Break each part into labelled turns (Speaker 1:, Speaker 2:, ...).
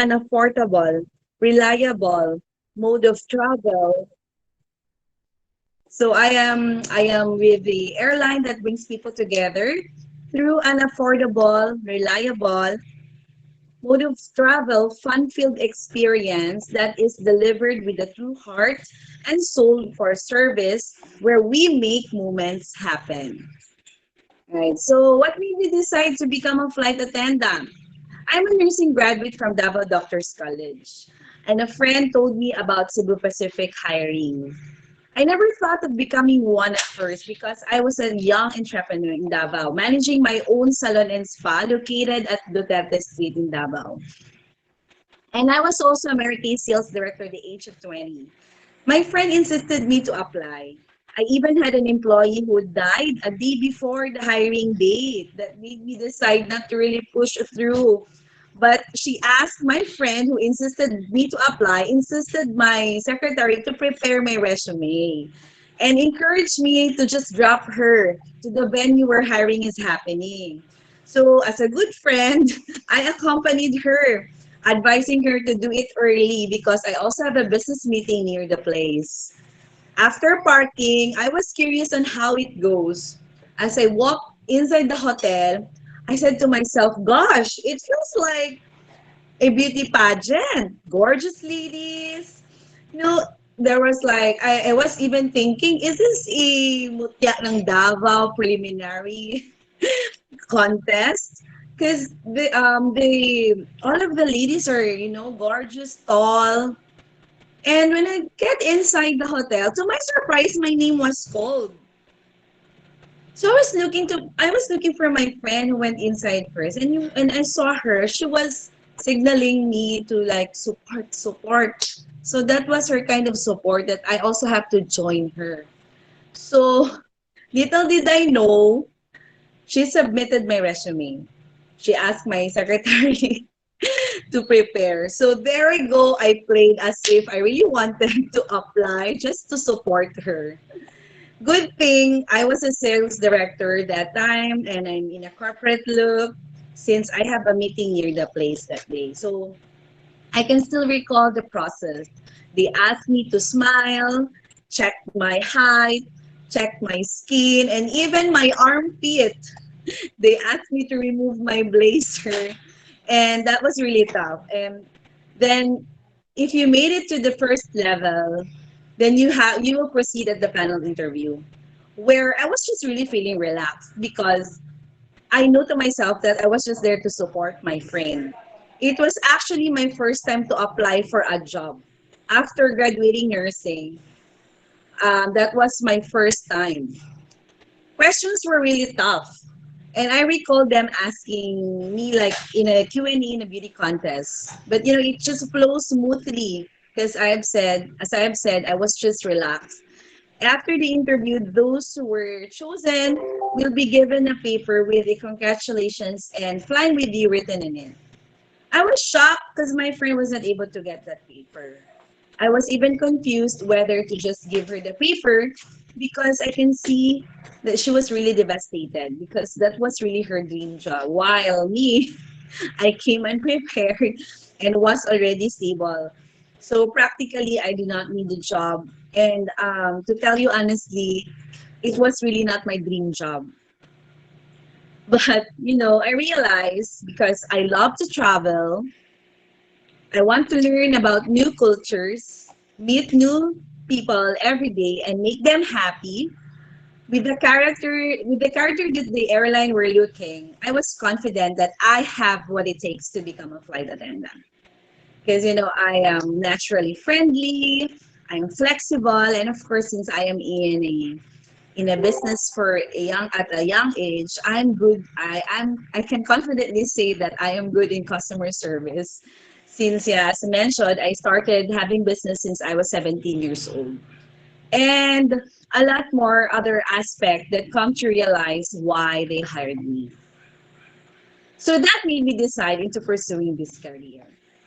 Speaker 1: an affordable, reliable mode of travel. So I am with the airline that brings people together through an affordable, reliable mode of travel, fun-filled experience that is delivered with a true heart and soul for service where we make moments happen. Right. So what made me decide to become a flight attendant? I'm a nursing graduate from Davao Doctors College, and a friend told me about Cebu Pacific hiring. I never thought of becoming one at first because I was a young entrepreneur in Davao, managing my own salon and spa located at Duterte Street in Davao. And I was also a Merit sales director at the age of 20. My friend insisted me to apply. I even had an employee who died a day before the hiring date that made me decide not to really push through. But she asked my friend who insisted me to apply, insisted my secretary to prepare my resume and encouraged me to just drop her to the venue where hiring is happening. So as a good friend, I accompanied her, advising her to do it early because I also have a business meeting near the place. After parking, I was curious on how it goes. As I walked inside the hotel, I said to myself, gosh, it feels like a beauty pageant. Gorgeous ladies. You know, there was like, I was even thinking, is this a Mutya ng Davao preliminary contest? Because the all of the ladies are, gorgeous, tall, and when I get inside the hotel, to my surprise, my name was called. So I was looking for my friend who went inside first, and I saw her. She was signaling me to like support. So that was her kind of support that I also have to join her. So little did I know, she submitted my resume. She asked my secretary to prepare. So there I go. I played as if I really wanted to apply just to support her. Good thing I was a sales director that time and I'm in a corporate look since I have a meeting near the place that day. So I can still recall the process. They asked me to smile, check my height, check my skin, and even my armpit. They asked me to remove my blazer, and that was really tough. And then, if you made it to the first level, then you will proceed at the panel interview, where I was just really feeling relaxed because I know to myself that I was just there to support my friend. It was actually my first time to apply for a job after graduating nursing. That was my first time. Questions were really tough. And I recall them asking me like in a Q&A in a beauty contest. But it just flows smoothly because as I have said, I was just relaxed. After the interview, those who were chosen will be given a paper with a congratulations and flying with you written in it. I was shocked because my friend was not able to get that paper. I was even confused whether to just give her the paper because I can see that she was really devastated because that was really her dream job. While me, I came unprepared and was already stable. So practically, I did not need the job. And to tell you honestly, it was really not my dream job. But, I realized because I love to travel, I want to learn about new cultures, meet new people every day, and make them happy. With the character that the airline were looking, I was confident that I have what it takes to become a flight attendant. Because I am naturally friendly, I'm flexible, and of course, since I am in a business for a young age, I'm good. I can confidently say that I am good in customer service. Since, yeah, as mentioned, I started having business since I was 17 years old. And a lot more other aspects that come to realize why they hired me. So that made me decide into pursuing this career.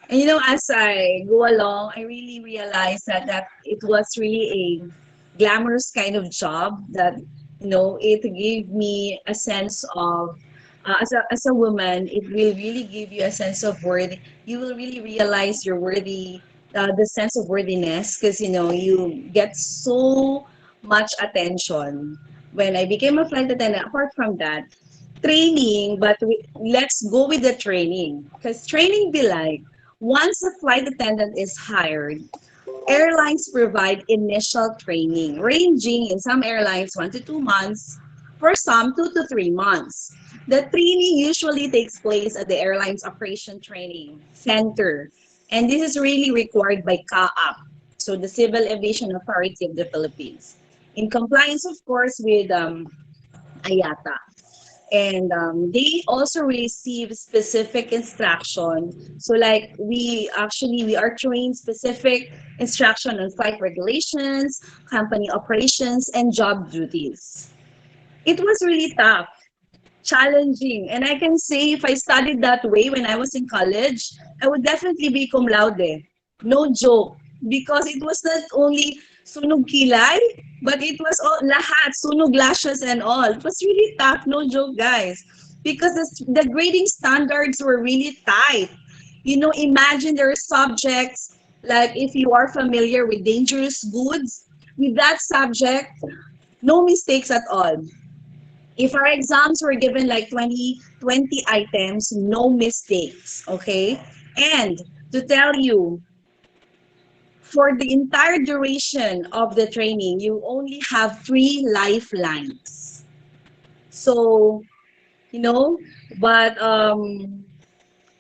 Speaker 1: And as I go along, I really realized that it was really a glamorous kind of job that it gave me a sense of as a woman, it will really give you a sense of worth. You will really realize you're worthy, the sense of worthiness, because you get so much attention. When I became a flight attendant, apart from that, training, but let's go with the training, because training be like, once a flight attendant is hired, airlines provide initial training, ranging in some airlines 1 to 2 months, for some 2 to 3 months. The training usually takes place at the airline's operation training center, and this is really required by CAAP, so the Civil Aviation Authority of the Philippines, in compliance, of course, with IATA. And they also receive specific instruction. So like we are trained specific instruction on flight regulations, company operations, and job duties. It was really tough, challenging, and I can say if I studied that way when I was in college, I would definitely be cum laude. No joke. Because it was not only sunog kilay, but it was all lahat, sunog lashes and all. It was really tough, no joke, guys. Because the grading standards were really tight. Imagine there are subjects, like if you are familiar with dangerous goods, with that subject, no mistakes at all. If our exams were given like 20 items, no mistakes, okay? And to tell you, for the entire duration of the training, you only have 3 lifelines. So, you know, but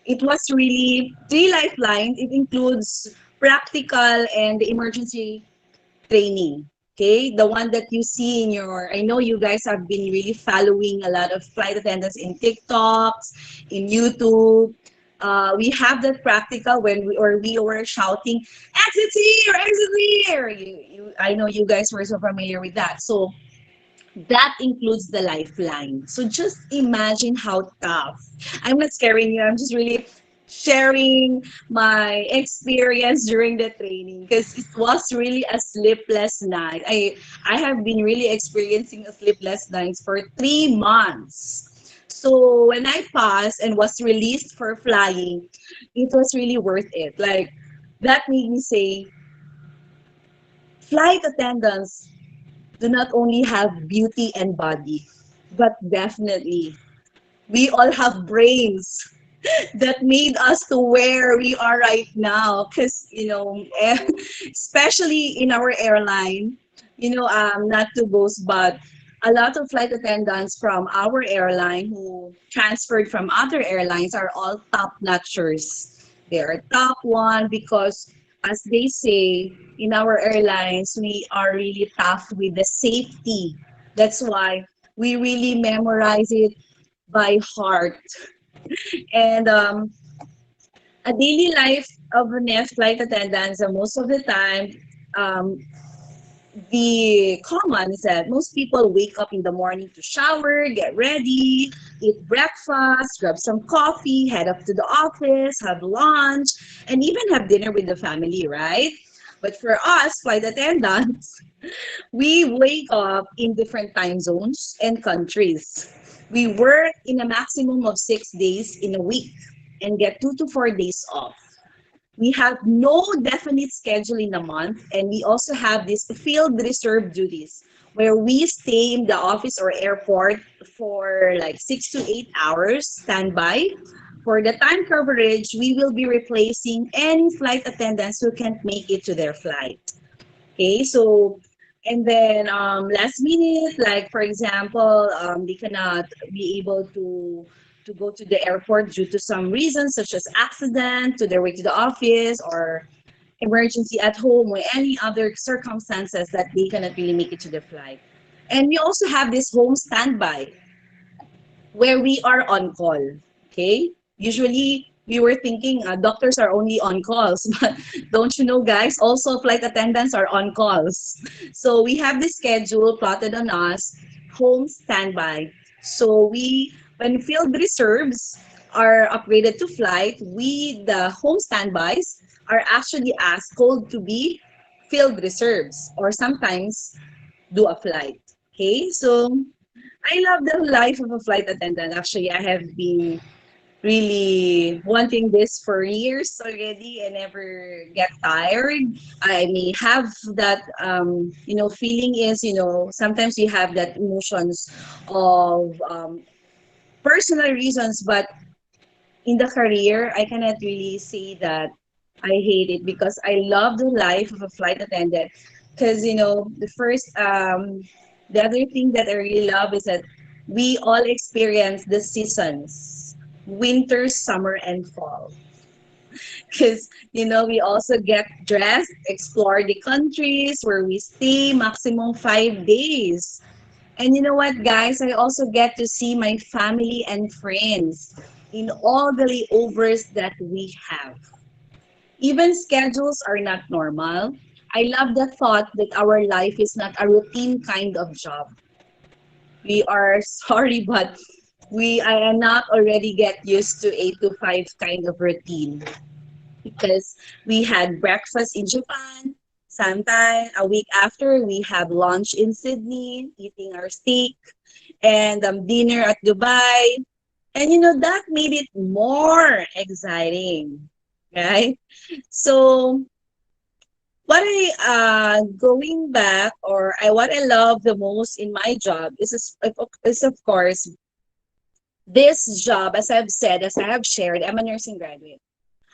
Speaker 1: it was really 3 lifelines. It includes practical and the emergency training. Okay, the one that you see in I know you guys have been really following a lot of flight attendants in TikToks, in YouTube. We have that practical when we were shouting, exit here, exit here. I know you guys were so familiar with that. So that includes the lifeline. So just imagine how tough. I'm not scaring you. I'm just really sharing my experience during the training because it was really a sleepless night. I have been really experiencing a sleepless nights for 3 months. So when I passed and was released for flying, it was really worth it. Like that made me say, flight attendants do not only have beauty and body, but definitely we all have brains that made us to where we are right now. Because, especially in our airline, not to boast, but a lot of flight attendants from our airline who transferred from other airlines are all top notchers. They are top one because, as they say, in our airlines, we are really tough with the safety. That's why we really memorize it by heart. And a daily life of a F flight attendant, so most of the time, um, the common is that most people wake up in the morning to shower, get ready, eat breakfast, grab some coffee, head up to the office, have lunch, and even have dinner with the family, right? But for us, flight attendants, we wake up in different time zones and countries. We work in a maximum of 6 days in a week and get 2 to 4 days off. We have no definite schedule in a month, and we also have these field reserve duties where we stay in the office or airport for like 6 to 8 hours standby. For the time coverage, we will be replacing any flight attendants who can't make it to their flight. Okay, so and then last minute, like for example, they cannot be able to go to the airport due to some reasons such as accident, to their way to the office, or emergency at home, or any other circumstances that they cannot really make it to the flight. And we also have this home standby where we are on call. Okay? Usually, we were thinking doctors are only on calls, but don't you know, guys? Also, flight attendants are on calls. So we have this schedule plotted on us, home standby. So when field reserves are upgraded to flight, the home standbys, are actually asked called to be field reserves or sometimes do a flight. Okay, so I love the life of a flight attendant. Actually, I have been really wanting this for years already and never get tired. I may have that, feeling is, sometimes you have that emotions of personal reasons, but in the career, I cannot really say that I hate it because I love the life of a flight attendant. Because, the other thing that I really love is that we all experience the seasons, winter, summer, and fall. Because, we also get dressed, explore the countries where we stay maximum 5 days. And you know what, guys? I also get to see my family and friends in all the layovers that we have. Even schedules are not normal. I love the thought that our life is not a routine kind of job. We are sorry, but I am not already get used to 8 to 5 kind of routine because we had breakfast in Japan. Sometime a week after, we have lunch in Sydney, eating our steak, and dinner at Dubai. And that made it more exciting, right? So going back, what I love the most in my job is of course this job. As I've said, as I have shared, I'm a nursing graduate.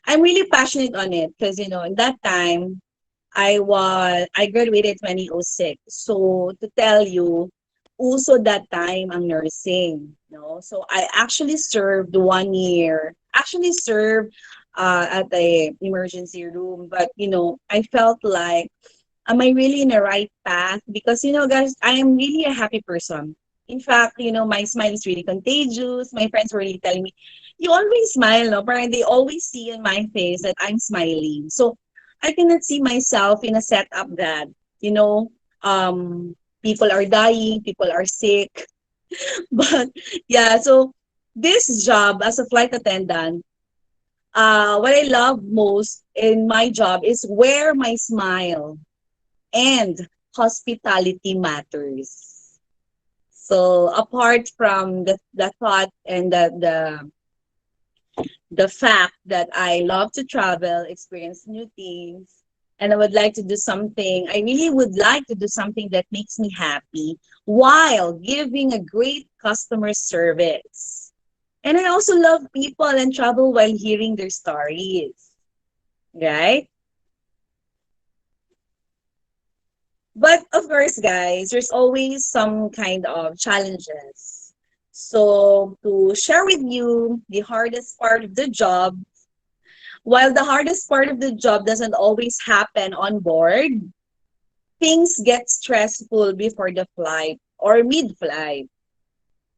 Speaker 1: I'm really passionate on it because in that time I graduated 2006. So to tell you, also that time ang nursing, no? So I actually served 1 year. Actually served at the emergency room, but I felt like, am I really in the right path? Because guys, I am really a happy person. In fact, my smile is really contagious. My friends were really telling me, "You always smile, no?" Parang they always see in my face that I'm smiling. So I cannot see myself in a setup that, you know, um, people are dying, people are sick. But yeah, so this job as a flight attendant, what I love most in my job is where my smile and hospitality matters. So apart from the thought and the fact that I love to travel, experience new things, and I would like to do something, I really would like to do something that makes me happy while giving a great customer service. And I also love people and travel while hearing their stories, right? But of course, guys, there's always some kind of challenges. So to share with you the hardest part of the job, while the hardest part of the job doesn't always happen on board, things get stressful before the flight or mid-flight.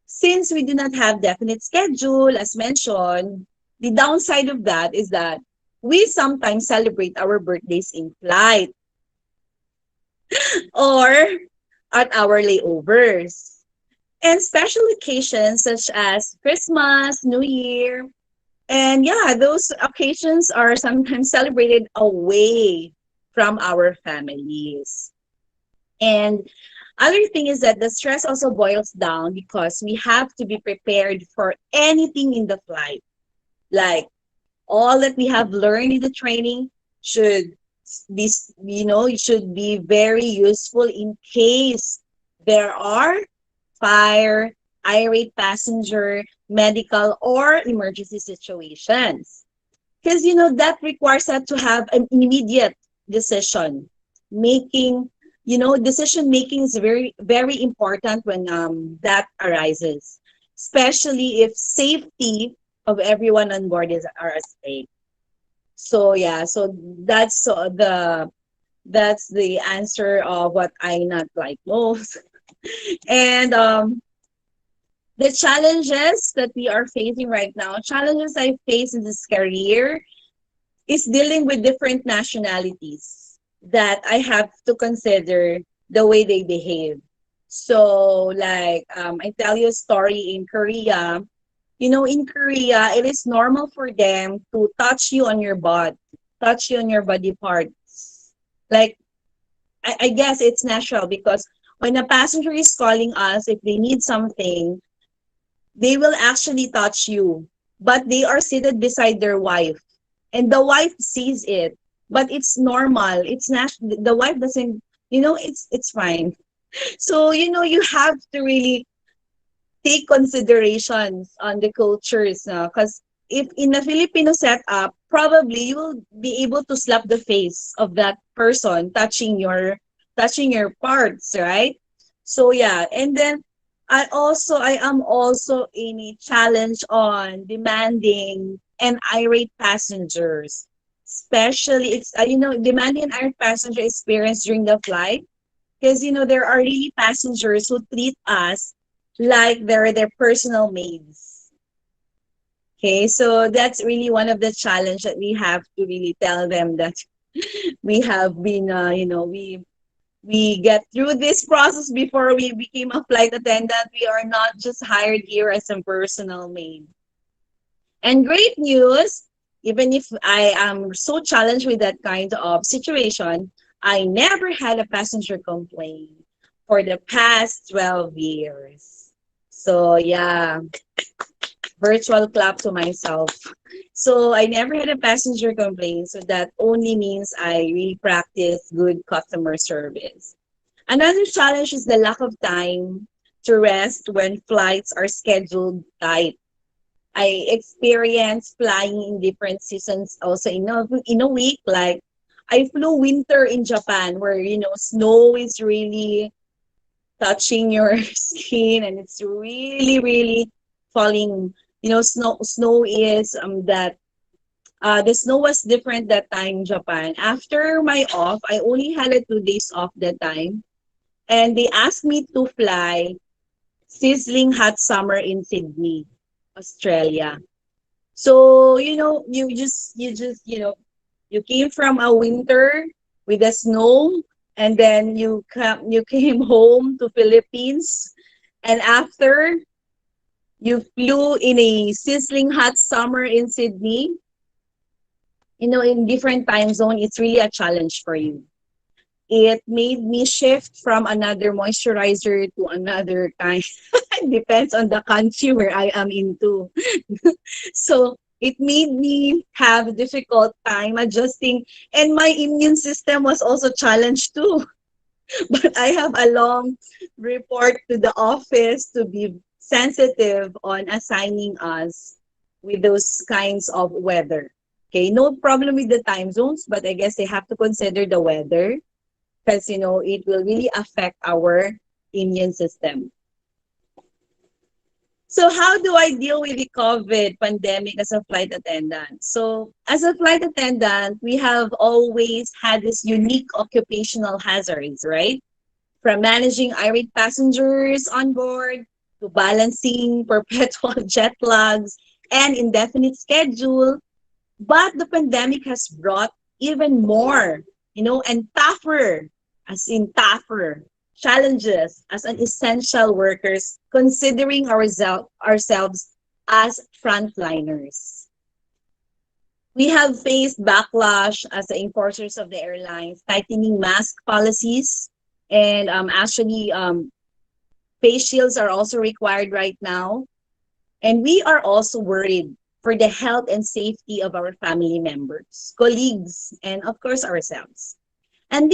Speaker 1: Since we do not have definite schedule, as mentioned, the downside of that is that we sometimes celebrate our birthdays in flight or at our layovers. And special occasions such as Christmas, New Year, and yeah, those occasions are sometimes celebrated away from our families. And other thing is that the stress also boils down because we have to be prepared for anything in the flight. Like all that we have learned in the training should be, it should be very useful in case there are fire, irate passenger, medical, or emergency situations. Because, that requires us to have an immediate decision making. Decision making is very, very important when that arises, especially if safety of everyone on board are at stake. So yeah, so that's the answer of what I not like most. And the challenges that we are facing right now, challenges I face in this career is dealing with different nationalities that I have to consider the way they behave. So, like, I tell you a story in Korea. In Korea, it is normal for them to touch you on your butt, touch you on your body parts. Like, I guess it's natural because when a passenger is calling us, if they need something, they will actually touch you, but they are seated beside their wife, and the wife sees it, but it's normal. It's not, the wife doesn't, it's fine. So, you have to really take considerations on the cultures, because if in a Filipino setup, probably you will be able to slap the face of that person touching your parts, right? So yeah, and then I am also in a challenge on demanding and irate passengers, especially it's demanding an irate passenger experience during the flight, because there are really passengers who treat us like they're their personal maids. Okay, so that's really one of the challenge that we have to really tell them that we have been, we get through this process before we became a flight attendant. We are not just hired here as a personal maid. And great news, even if I am so challenged with that kind of situation, I never had a passenger complaint for the past 12 years. So yeah, virtual clap to myself. So I never had a passenger complaint. So that only means I really practice good customer service. Another challenge is the lack of time to rest when flights are scheduled tight. I experienced flying in different seasons also in a week. Like I flew winter in Japan where snow is really touching your skin and it's really really falling. Snow is that the snow was different that time in Japan. After my off, I only had a 2 days off that time, and they asked me to fly sizzling hot summer in Sydney, Australia. So, you came from a winter with the snow, and then you came home to Philippines, and after you flew in a sizzling hot summer in Sydney, in different time zone, it's really a challenge for you. It made me shift from another moisturizer to another kind. It depends on the country where I am into. So it made me have a difficult time adjusting, and my immune system was also challenged too. But I have a long report to the office to be sensitive on assigning us with those kinds of weather. Okay, no problem with the time zones, but I guess they have to consider the weather because it will really affect our immune system. So how do I deal with the COVID pandemic as a flight attendant? So as a flight attendant, we have always had this unique occupational hazards, right? From managing irate passengers on board to balancing perpetual jet lags and indefinite schedule. But the pandemic has brought even more, and tougher, as in tougher, challenges as an essential workers, considering ourselves as frontliners. We have faced backlash as the enforcers of the airlines, tightening mask policies, and actually face shields are also required right now. And we are also worried for the health and safety of our family members, colleagues, and of course ourselves. And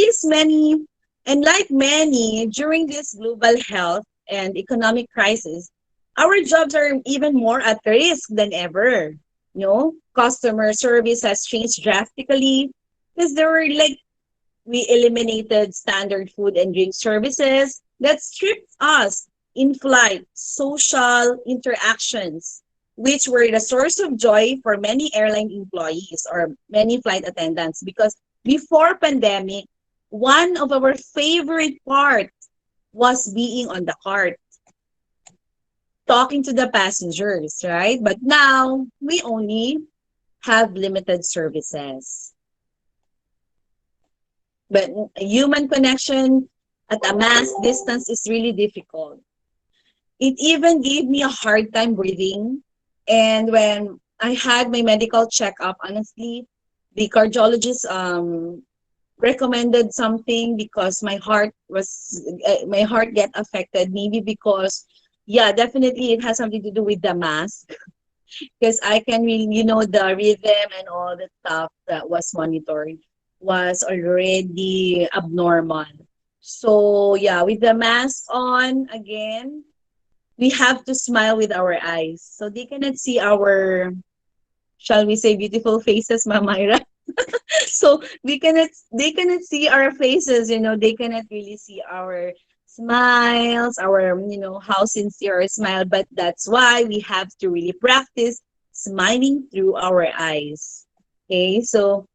Speaker 1: like many, during this global health and economic crisis, our jobs are even more at risk than ever. Customer service has changed drastically because we eliminated standard food and drink services that stripped us in-flight social interactions, which were the source of joy for many airline employees or many flight attendants. Because before pandemic, one of our favorite parts was being on the cart, talking to the passengers, right? But now we only have limited services. But human connection at a mass distance is really difficult. It even gave me a hard time breathing. And when I had my medical checkup, honestly, the cardiologist recommended something because my heart get affected, maybe because yeah, definitely it has something to do with the mask, because I can really, the rhythm and all the stuff that was monitored was already abnormal. So yeah, with the mask on again, we have to smile with our eyes. So they cannot see our, shall we say, beautiful faces, Mamyra. So they cannot see our faces, they cannot really see our smiles, our, how sincere our smile. But that's why we have to really practice smiling through our eyes. Okay, so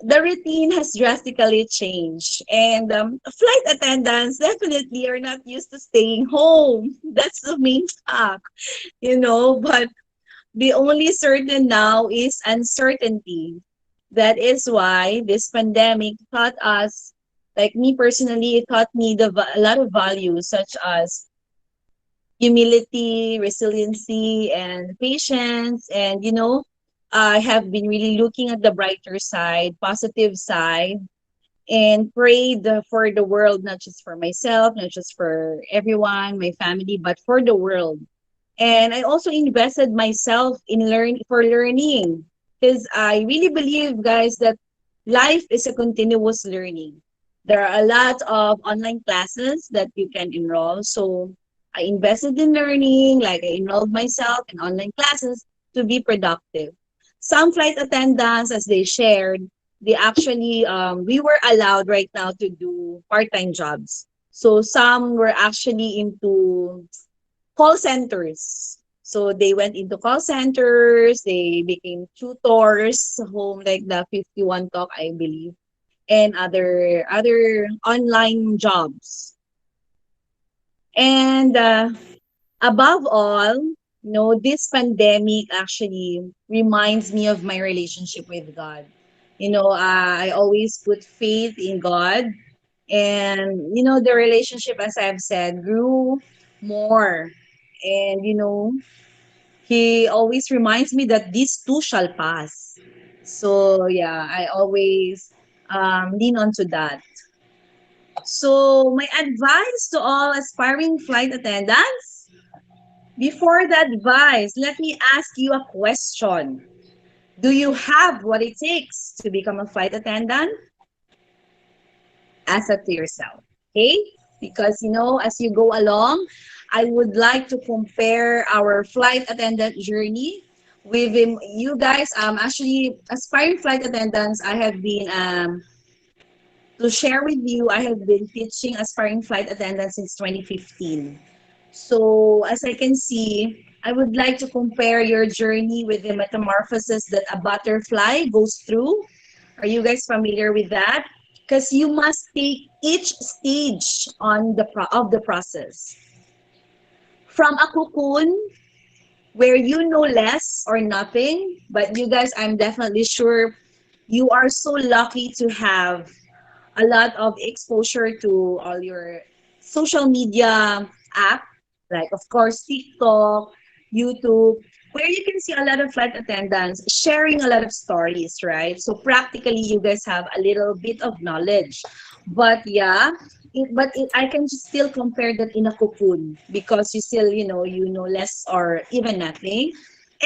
Speaker 1: the routine has drastically changed, and flight attendants definitely are not used to staying home. That's the main fact, but the only certain now is uncertainty. That is why this pandemic taught us, like me personally, it taught me a lot of values such as humility, resiliency, and patience. And, I have been really looking at the brighter side, positive side, and prayed for the world, not just for myself, not just for everyone, my family, but for the world. And I also invested myself in learning, because I really believe, guys, that life is a continuous learning. There are a lot of online classes that you can enroll. So I invested in learning, like I enrolled myself in online classes to be productive. Some flight attendants, as they shared, they actually, we were allowed right now to do part-time jobs. So some were actually into call centers. So they went into call centers, they became tutors, home like the 51 Talk, I believe, and other online jobs. And above all, this pandemic actually reminds me of my relationship with God. I always put faith in God, and the relationship, as I've said, grew more. And he always reminds me that this too shall pass. So yeah, I always lean onto that. So my advice to all aspiring flight attendants, before the advice, let me ask you a question. Do you have what it takes to become a flight attendant? Ask that to yourself. Okay? Because as you go along, I would like to compare our flight attendant journey with you guys. Actually, aspiring flight attendants, I have been to share with you. I have been teaching aspiring flight attendants since 2015. So as I can see, I would like to compare your journey with the metamorphosis that a butterfly goes through. Are you guys familiar with that? Because you must take each stage of the process. From a cocoon where you know less or nothing, but you guys, I'm definitely sure you are so lucky to have a lot of exposure to all your social media app, like of course TikTok, YouTube, where you can see a lot of flight attendants sharing a lot of stories, right? So practically you guys have a little bit of knowledge. But yeah, I can just still compare that in a cocoon, because you still, you know less or even nothing.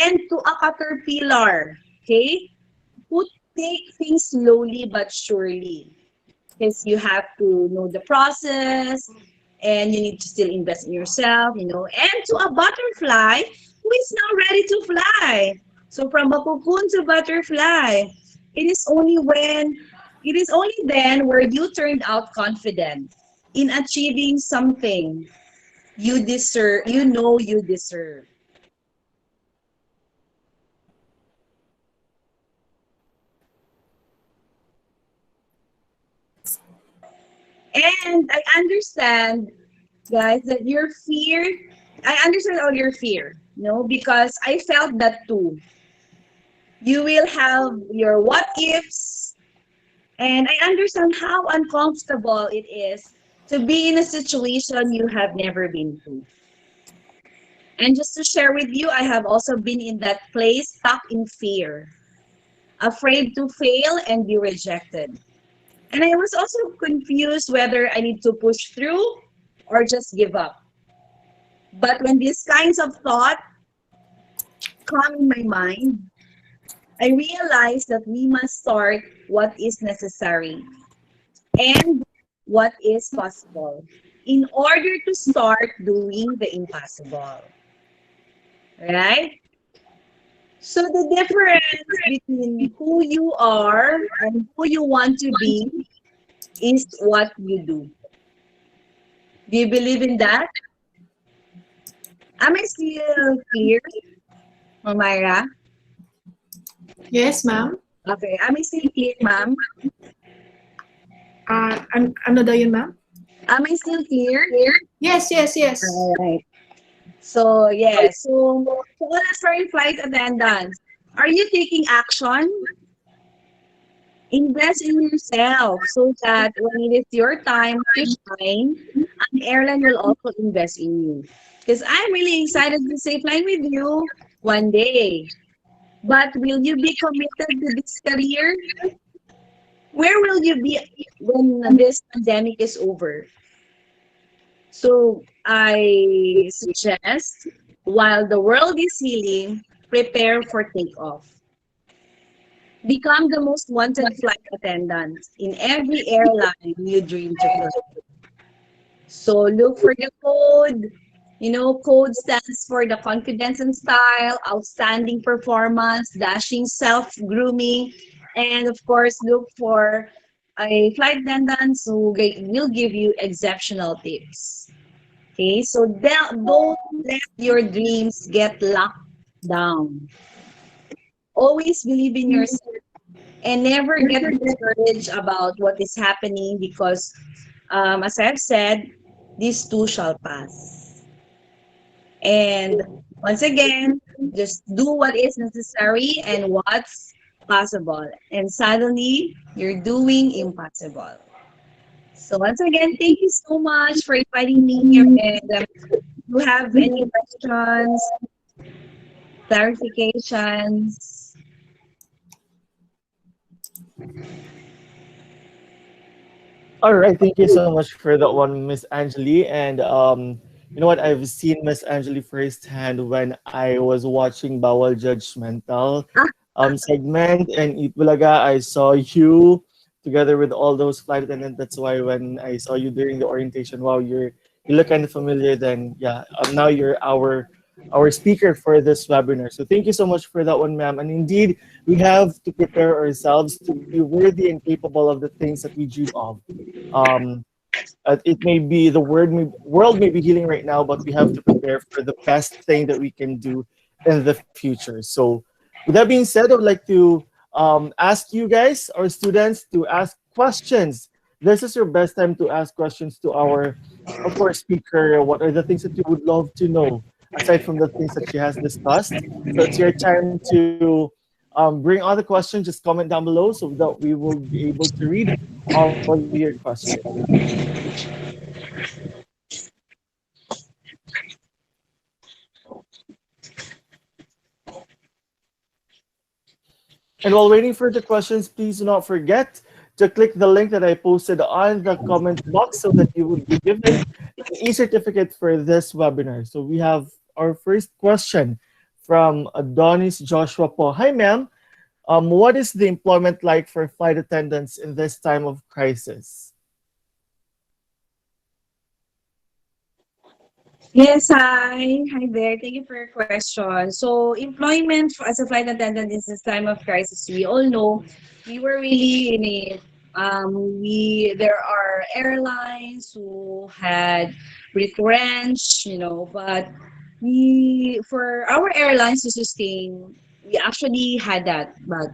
Speaker 1: And to a caterpillar, okay? Who take things slowly but surely, because you have to know the process, and you need to still invest in yourself, and to a butterfly who is now ready to fly. So from a cocoon to butterfly, it is only when it is only then where you turned out confident in achieving something you deserve. And I understand, guys, that your fear, I understand all your fear, because I felt that too. You will have your what ifs, and I understand how uncomfortable it is to be in a situation you have never been to. And just to share with you, I have also been in that place, stuck in fear, afraid to fail and be rejected. And I was also confused whether I need to push through or just give up. But when these kinds of thoughts come in my mind, I realized that we must start what is necessary and what is possible in order to start doing the impossible. Right? So the difference between who you are and who you want to be is what you do. Do you believe in that? Am I still clear, Myra?
Speaker 2: Yes, ma'am.
Speaker 1: Okay, am I still clear, ma'am?
Speaker 2: Ano daw yun, ma'am?
Speaker 1: Am I still clear?
Speaker 2: Yes, yes, yes.
Speaker 1: Alright. So, yes. So let's start flight attendants. Are you taking action? Invest in yourself so that when it is your time to shine, an airline will also invest in you. Because I'm really excited to say flying with you one day. But will you be committed to this career? Where will you be when this pandemic is over? So I suggest while the world is healing, prepare for takeoff. Become the most wanted flight attendant in every airline you dream to fly. So look for the code. You know, code stands for the confidence and style, outstanding performance, dashing self-grooming, and of course, look for a flight attendant who will give you exceptional tips. Okay, so don't let your dreams get locked down. Always believe in yourself and never get discouraged about what is happening because, as I've said, these too shall pass. And once again, just do what is necessary and what's possible. And suddenly, you're doing impossible. So once again, thank you so much for inviting me here. And if you have any questions, clarifications,
Speaker 3: All right, thank you so much for that one, Miss Angeli. And you know what? I've seen Miss Angeli firsthand when I was watching Bawal Judgmental segment and Itbulaga. I saw you together with all those flight attendants. That's why when I saw you during the orientation, wow, you look kind of familiar. Then yeah, now you're our speaker for this webinar. So thank you so much for that one, ma'am. And indeed, we have to prepare ourselves to be worthy and capable of the things that we dream of. Um, it may be world may be healing right now, but we have to prepare for the best thing that we can do in the future. So, with that being said, I would like to ask you guys, our students, to ask questions. This is your best time to ask questions to our, of course, speaker. What are the things that you would love to know aside from the things that she has discussed? So it's your time to bring all the questions. Just comment down below so that we will be able to read all of your questions. And while waiting for the questions, please do not forget to click the link that I posted on the comment box so that you would be given an e-certificate for this webinar. So we have our first question from Adonis Joshua Po. Hi, ma'am. What is the employment like for flight attendants in this time of crisis?
Speaker 1: yes, hi. Hi there. Thank you for your question. So, employment as a flight attendant in this time of crisis, we all know we were really in a there are airlines who had retrenched, but for our airlines to sustain, we actually had that. But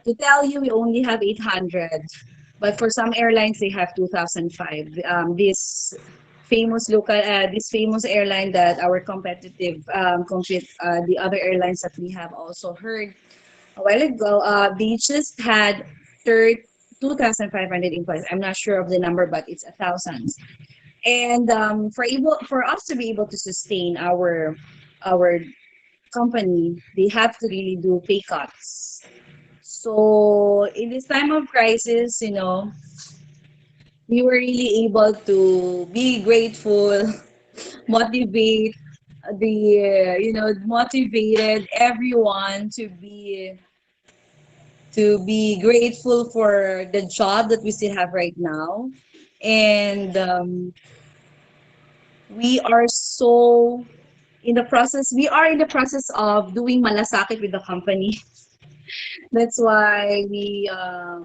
Speaker 1: to tell you, we only have 800, but for some airlines, they have 2005. This famous airline that our compete the other airlines that we have also heard a while ago, they just had 2,500 employees. I'm not sure of the number, but it's a thousands. And for us to be able to sustain our company, they have to really do pay cuts. So in this time of crisis, we were really able to be grateful, motivate motivated everyone to be grateful for the job that we still have right now. And we are so in the process of doing malasakit with the company. That's why we are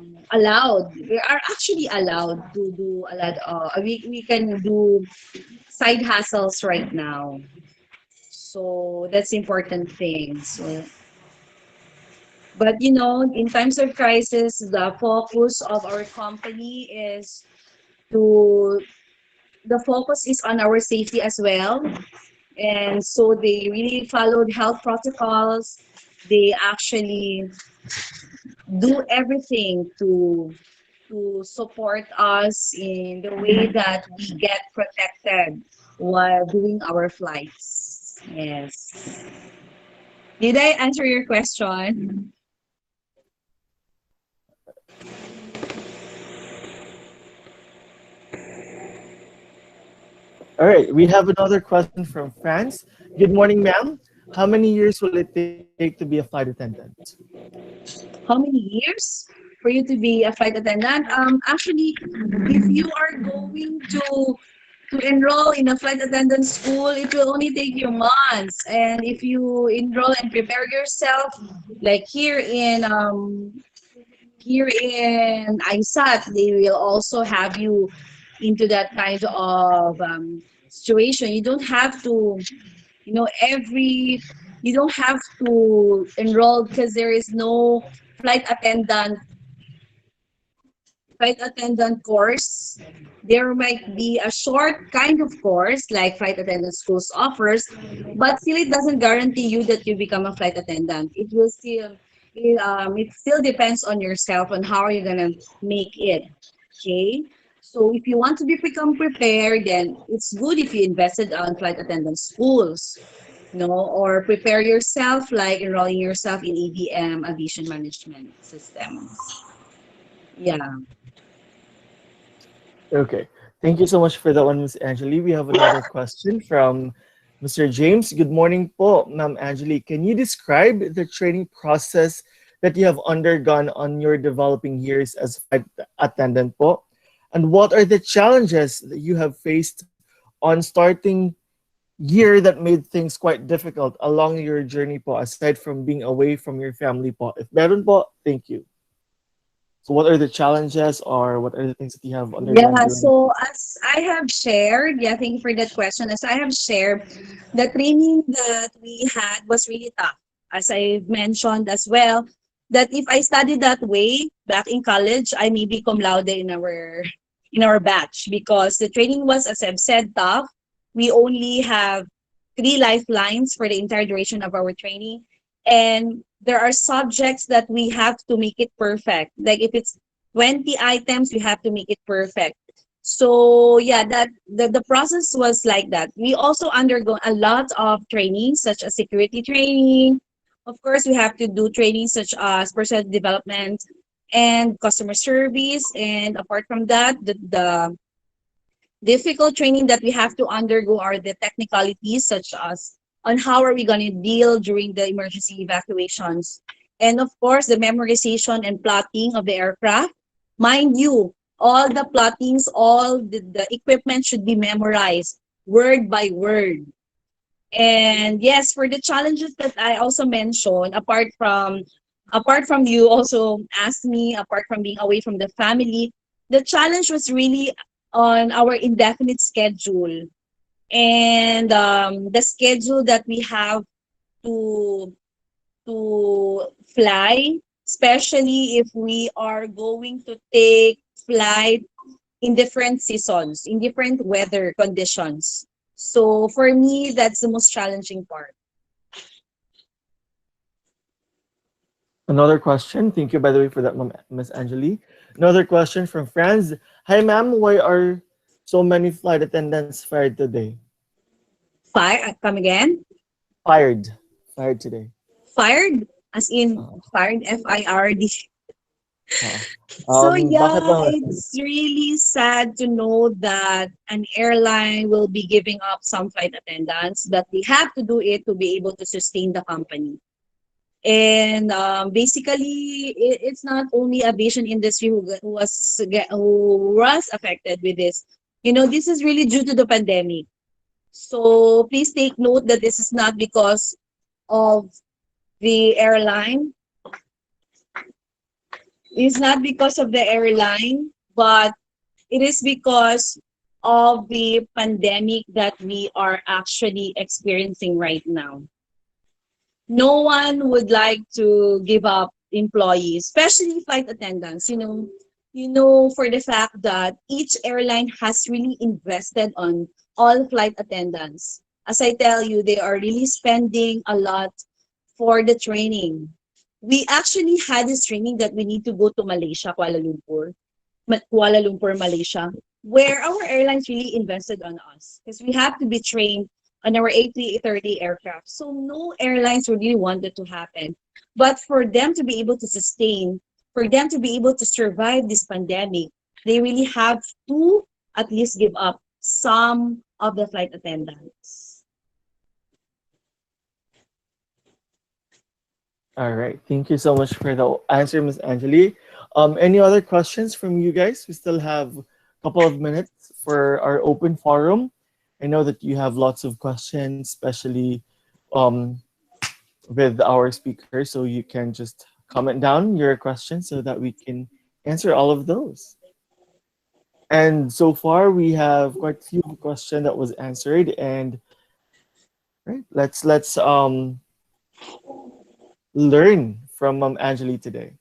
Speaker 1: actually allowed to do a lot we can do side hustles right now. So that's important thing. So, but in times of crisis, the focus of our company is to the focus is on our safety as well. And so they really followed health protocols. They actually do everything to support us in the way that we get protected while doing our flights. Yes. Did I answer your question?
Speaker 3: All right, we have another question from France. Good morning, ma'am. How many years will it take to be a flight attendant?
Speaker 1: How many years for you to be a flight attendant? Actually, if you are going to enroll in a flight attendant school, it will only take you months. And if you enroll and prepare yourself, like here in ISAT, they will also have you into that kind of situation. You don't have to, you know, every you don't have to enroll because there is no flight attendant flight attendant course. There might be a short kind of course like flight attendant schools offers, but still it doesn't guarantee you that you become a flight attendant. It still depends on yourself on how are you gonna make it. Okay. So if you want to become prepared, then it's good if you invested on flight attendant schools, or prepare yourself like enrolling yourself in AVM, aviation management systems. Yeah.
Speaker 3: Okay. Thank you so much for that one, Miss Angeli. We have another question from Mr. James. Good morning po, Ma'am Angeli. Can you describe the training process that you have undergone on your developing years as flight attendant po? And what are the challenges that you have faced on starting year that made things quite difficult along your journey po, aside from being away from your family po? If meron po, thank you. So what are the challenges or what are the things that you have undergone
Speaker 1: Yeah,
Speaker 3: during?
Speaker 1: so as I have shared, yeah, thank you for that question. As I have shared, the training that we had was really tough. As I've mentioned as well, that if I studied that way back in college, I may be cum laude in our batch because the training was, as I've said, tough. We only have three lifelines for the entire duration of our training. And there are subjects that we have to make it perfect. Like if it's 20 items, we have to make it perfect. So yeah, that the process was like that. We also undergo a lot of training, such as security training. Of course, we have to do training such as personal development and customer service. And apart from that, the difficult training that we have to undergo are the technicalities such as on how are we going to deal during the emergency evacuations, and of course the memorization and plotting of the aircraft. Mind you, all the plottings, all the equipment should be memorized word by word. And yes, for the challenges that I also mentioned, apart from you also asked me, apart from being away from the family, the challenge was really on our indefinite schedule and the schedule that we have to fly, especially if we are going to take flight in different seasons, in different weather conditions. So for me, that's the most challenging part.
Speaker 3: Another question. Thank you, by the way, for that, Miss Angeli. Another question from Franz. Hi, ma'am. Why are so many flight attendants fired today?
Speaker 1: Fire, come again?
Speaker 3: Fired. Fired today.
Speaker 1: Fired? as in
Speaker 3: Uh,
Speaker 1: fired, FIRD.
Speaker 3: uh,
Speaker 1: So
Speaker 3: bakit
Speaker 1: yeah,
Speaker 3: naman?
Speaker 1: it's really sad to know that an airline will be giving up some flight attendants, that they have to do it to be able to sustain the company. And basically, it's not only aviation industry who was affected with this. You know, this is really due to the pandemic. So please take note that this is not because of the airline. It's not because of the airline, but it is because of the pandemic that we are actually experiencing right now. No one would like to give up employees, especially flight attendants. You know for the fact that each airline has really invested on all flight attendants. As I tell you, they are really spending a lot for the training. We actually had this training that we need to go to Malaysia, Kuala Lumpur, Malaysia, where our airlines really invested on us because we have to be trained on our A330 aircraft. So no airlines really wanted to happen. But for them to be able to sustain, for them to be able to survive this pandemic, they really have to at least give up some of the flight attendants.
Speaker 3: All right. Thank you so much for the answer, Miss Angeli. Any other questions from you guys? We still have a couple of minutes for our open forum. I know that you have lots of questions, especially um, with our speaker, so you can just comment down your questions so that we can answer all of those. And so far, we have quite a few questions that was answered. And right, let's learn from Angeli today.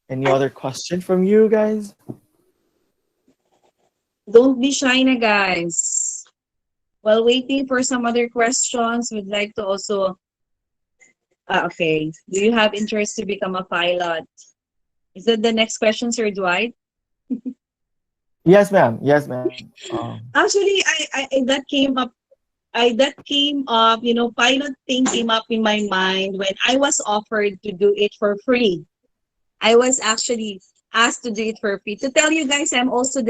Speaker 3: Any other question from you guys?
Speaker 1: Don't be shy na guys. While waiting for some other questions, we'd like to also, okay, do you have interest to become a pilot? Is that the next question, Sir Dwight?
Speaker 3: Yes, ma'am. Yes, ma'am.
Speaker 1: Actually, that came up, pilot thing came up in my mind when I was offered to do it for free. I was actually asked to do it for free. To tell you guys, I'm also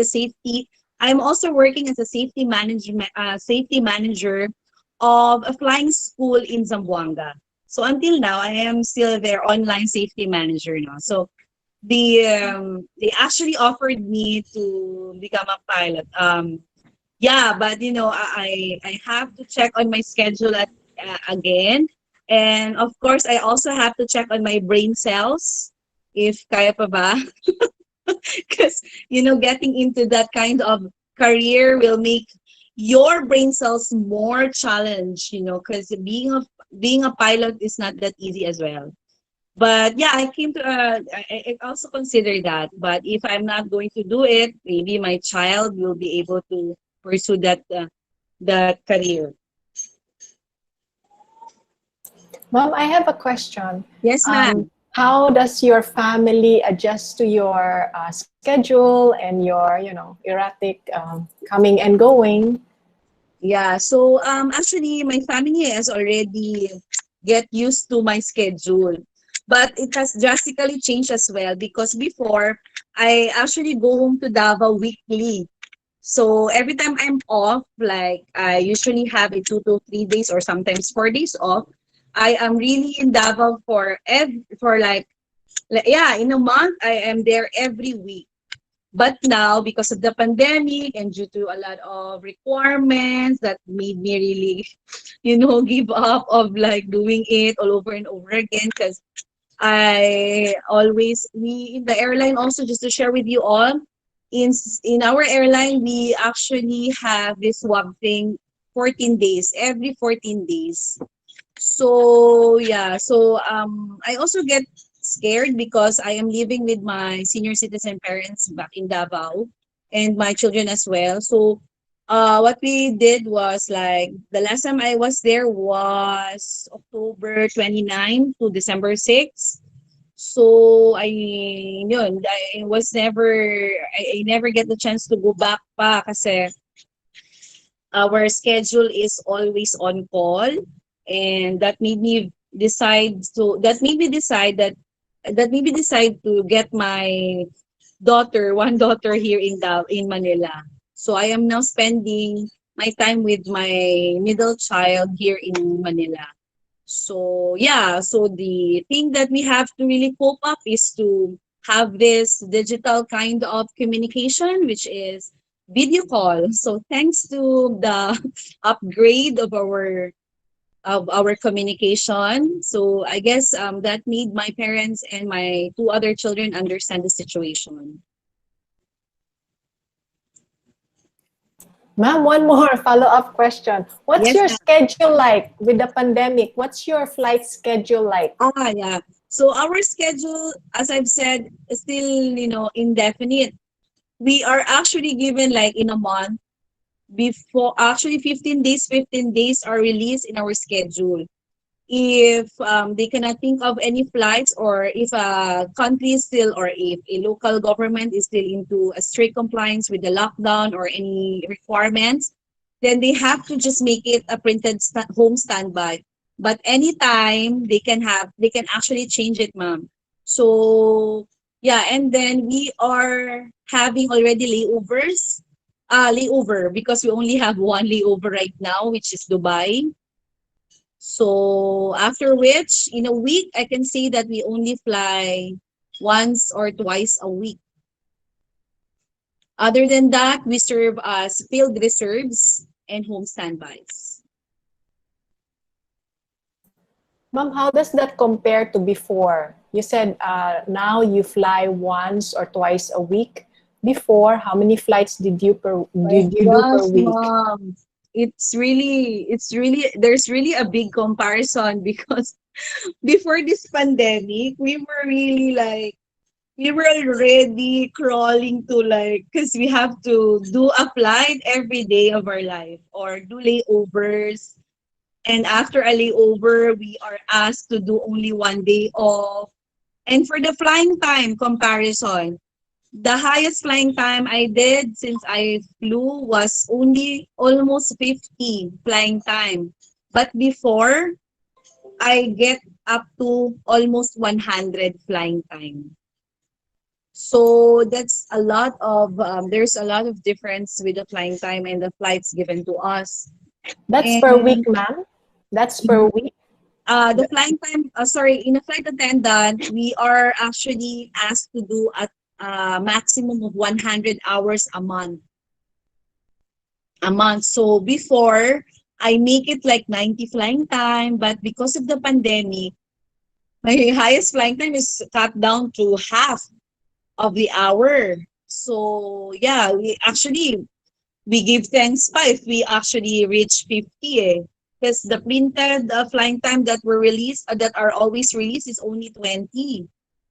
Speaker 1: working as a safety manager of a flying school in Zamboanga. So until now, I am still their online safety manager now. So they actually offered me to become a pilot. Yeah, but I have to check on my schedule again, and of course I also have to check on my brain cells if kaya pa ba. Because getting into that kind of career will make your brain cells more challenged. Because being a pilot is not that easy as well. But yeah, I also consider that. But if I'm not going to do it, maybe my child will be able to pursue that career.
Speaker 2: Mom, I have a question.
Speaker 1: Yes, ma'am.
Speaker 2: How does your family adjust to your schedule and your, erratic coming and going?
Speaker 1: Yeah. So actually, my family has already get used to my schedule, but it has drastically changed as well because before I actually go home to Davao weekly. So every time I'm off, like I usually have a 2 to 3 days or sometimes 4 days off. I am really in Davao for yeah, in a month I am there every week. But now because of the pandemic and due to a lot of requirements that made me really, give up of like doing it all over and over again because we in the airline also, just to share with you all, in our airline we actually have this swab thing 14 days, every 14 days. So yeah, so I also get scared because I am living with my senior citizen parents back in Davao and my children as well. So what we did was like the last time I was there was October 29 to December 6. So I never get the chance to go back pa kasi our schedule is always on call, and that made me that maybe decide to get my one daughter here in Manila. So I am now spending my time with my middle child here in Manila. So yeah, so the thing that we have to really cope up is to have this digital kind of communication, which is video call. So thanks to the upgrade of our communication, so I guess that made my parents and my two other children understand the situation.
Speaker 2: Ma'am, one more follow-up question. What's
Speaker 1: Yes,
Speaker 2: your schedule like with the pandemic? What's your flight schedule like?
Speaker 1: yeah. So our schedule, as I've said, is still, indefinite. We are actually given like in a month before, actually 15 days are released in our schedule. If they cannot think of any flights, or if a country is still, or if a local government is still into a strict compliance with the lockdown or any requirements, then they have to just make it a printed home standby. But anytime they can actually change it, ma'am. So yeah, and then we are having already layover, because we only have one layover right now, which is Dubai. So after which, in a week, I can say that we only fly once or twice a week. Other than that, we serve as field reserves and home standbys.
Speaker 2: Ma'am, how does that compare to before? You said now you fly once or twice a week. Before, how many flights
Speaker 1: My
Speaker 2: did you do per
Speaker 1: gosh,
Speaker 2: week?
Speaker 1: mom. There's really a big comparison because before this pandemic, we were already crawling to like, because we have to do a flight every day of our life or do layovers. And after a layover, we are asked to do only one day off. And for the flying time comparison, the highest flying time I did since I flew was only almost 50 flying time. But before, I get up to almost 100 flying time. So there's a lot of difference with the flying time and the flights given to us.
Speaker 2: That's per week,
Speaker 1: And
Speaker 2: ma'am. That's per week.
Speaker 1: the flying time, in a flight attendant, we are actually asked to do a maximum of 100 hours a month. So before, I make it like 90 flying time, but because of the pandemic, my highest flying time is cut down to half of the hour. So yeah, we give thanks pa if we actually reach 50 Because the printed flying time that were released, that are always released, is only 20.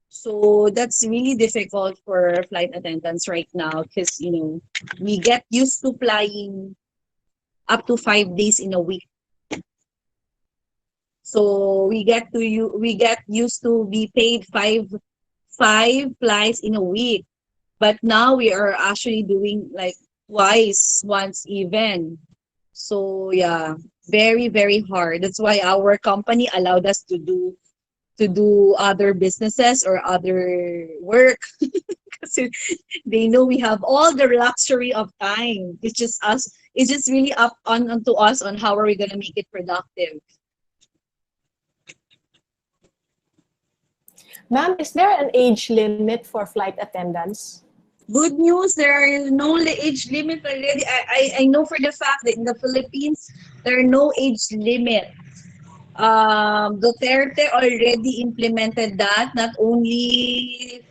Speaker 1: So that's really difficult for flight attendants right now, because we get used to flying up to 5 days in a week. So we get used to be paid five flights in a week. But now we are actually doing like once even. So yeah, very, very hard. That's why our company allowed us to do other businesses or other work, because they know we have all the luxury of time. It's just really up onto us on how are we gonna make it productive.
Speaker 2: Ma'am, is there an age limit for flight attendants?
Speaker 1: Good news, there is no age limit already. I know for the fact that in the Philippines, there are no age limit. Duterte already implemented that, not only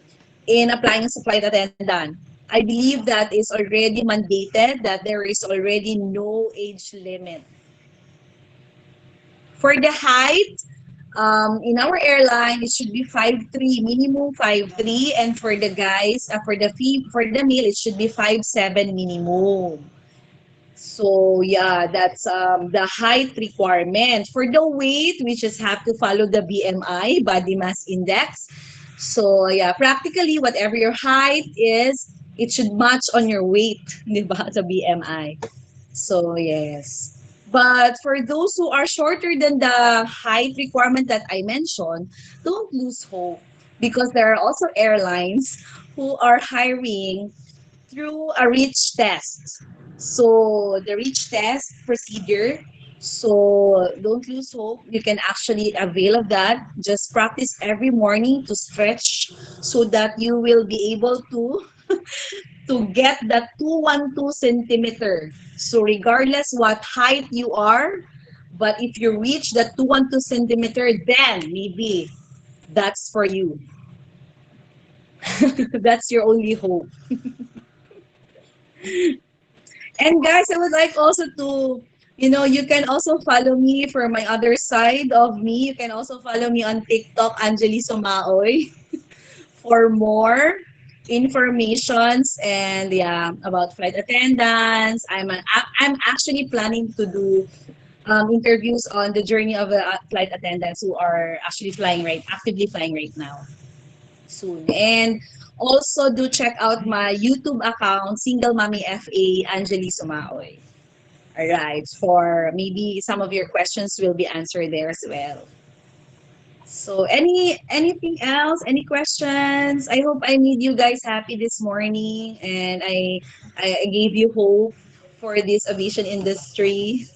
Speaker 1: in applying as a flight attendant. I believe that is already mandated, that there is already no age limit. For the height, in our airline, it should be 5'3", minimum 5'3", and for the guys, for the male, it should be 5'7", minimum. So yeah, that's the height requirement. For the weight, we just have to follow the BMI, body mass index. So yeah, practically whatever your height is, it should match on your weight, di ba, sa BMI. So yes. But for those who are shorter than the height requirement that I mentioned, don't lose hope because there are also airlines who are hiring through a reach test. So the reach test procedure. So don't lose hope. You can actually avail of that. Just practice every morning to stretch so that you will be able to get that 212 centimeter. So regardless what height you are, but if you reach that 212 centimeter, then maybe that's for you. That's your only hope. And guys, I would like also to, you can also follow me for my other side of me. You can also follow me on TikTok, Angeli Sumaoy, for more informations and yeah about flight attendants. I'm actually planning to do interviews on the journey of the flight attendants who are actually actively flying right now soon. And also do check out my YouTube account, Single Mommy FA Angeli Sumaoy. All right, for maybe some of your questions will be answered there as well. So anything else? Any questions? I hope I made you guys happy this morning and I gave you hope for this aviation industry.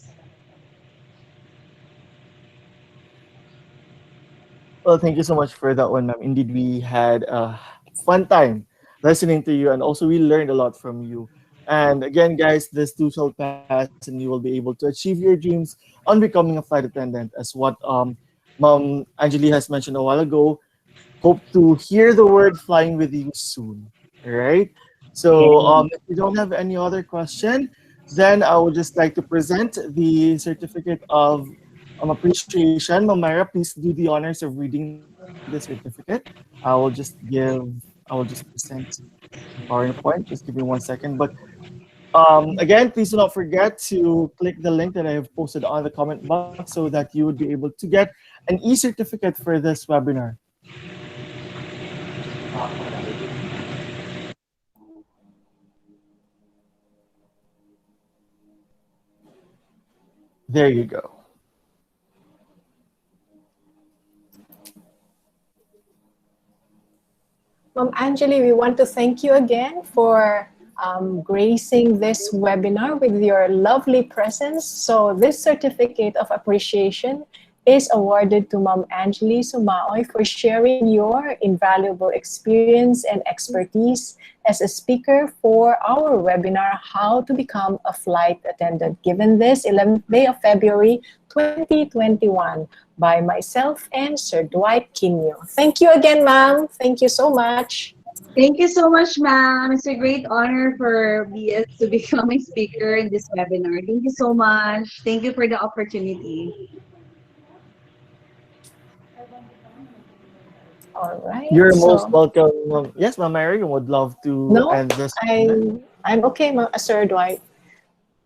Speaker 3: Well, thank you so much for that one, ma'am. Indeed, we had a fun time listening to you, and also we learned a lot from you. And again, guys, this too shall pass, and you will be able to achieve your dreams on becoming a flight attendant, as what Mom Angeli has mentioned a while ago. Hope to hear the word flying with you soon. All right. So,
Speaker 1: Yeah.
Speaker 3: if you don't have any other question, then I would just like to present the certificate of appreciation. Mamara, please do the honors of reading the certificate. I will just present the PowerPoint. Just give me one second. But again, please do not forget to click the link that I have posted on the comment box so that you would be able to get an e-certificate for this webinar. There you go.
Speaker 2: Ma'am Angeli, we want to thank you again for gracing this webinar with your lovely presence. So this certificate of appreciation is awarded to Ma'am Angeli Sumaoy for sharing your invaluable experience and expertise as a speaker for our webinar, How to Become a Flight Attendant, given this 11th day of February 2021 by myself and Sir Dwight Kinyo. Thank you again, ma'am. Thank you so much.
Speaker 1: Thank you so much, ma'am. It's a great honor for BS to become a speaker in this webinar. Thank you so much. Thank you for the opportunity.
Speaker 2: All right.
Speaker 3: You're most
Speaker 2: So,
Speaker 3: welcome. Yes, Ma'am Mary would love to
Speaker 2: no,
Speaker 3: end this webinar.
Speaker 2: I'm okay, Sir Dwight.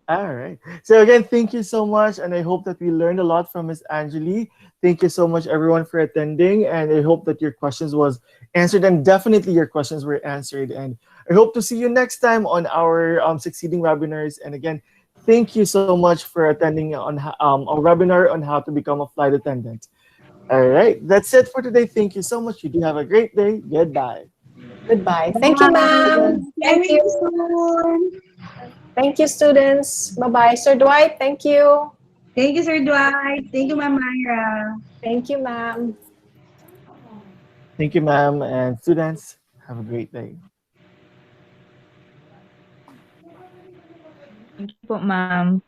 Speaker 3: All right. So again, thank you so much, and I hope that we learned a lot from Miss Angeli. Thank you so much, everyone, for attending, and I hope that your questions was answered, and definitely your questions were answered. And I hope to see you next time on our succeeding webinars. And again, thank you so much for attending on a webinar on how to become a flight attendant. All right, that's it for today. Thank you so much. You do have a great day. Goodbye.
Speaker 2: Goodbye. Thank you,
Speaker 1: Bye.
Speaker 2: ma'am.
Speaker 1: Bye.
Speaker 2: Thank you.
Speaker 1: Soon.
Speaker 2: Thank you, students. Bye-bye. Sir Dwight, thank you.
Speaker 1: Thank you, Sir Dwight. Thank you, Ma'am Myra.
Speaker 2: Thank you, ma'am.
Speaker 3: Thank you, ma'am, and students. Have a great day.
Speaker 4: Thank you po, ma'am.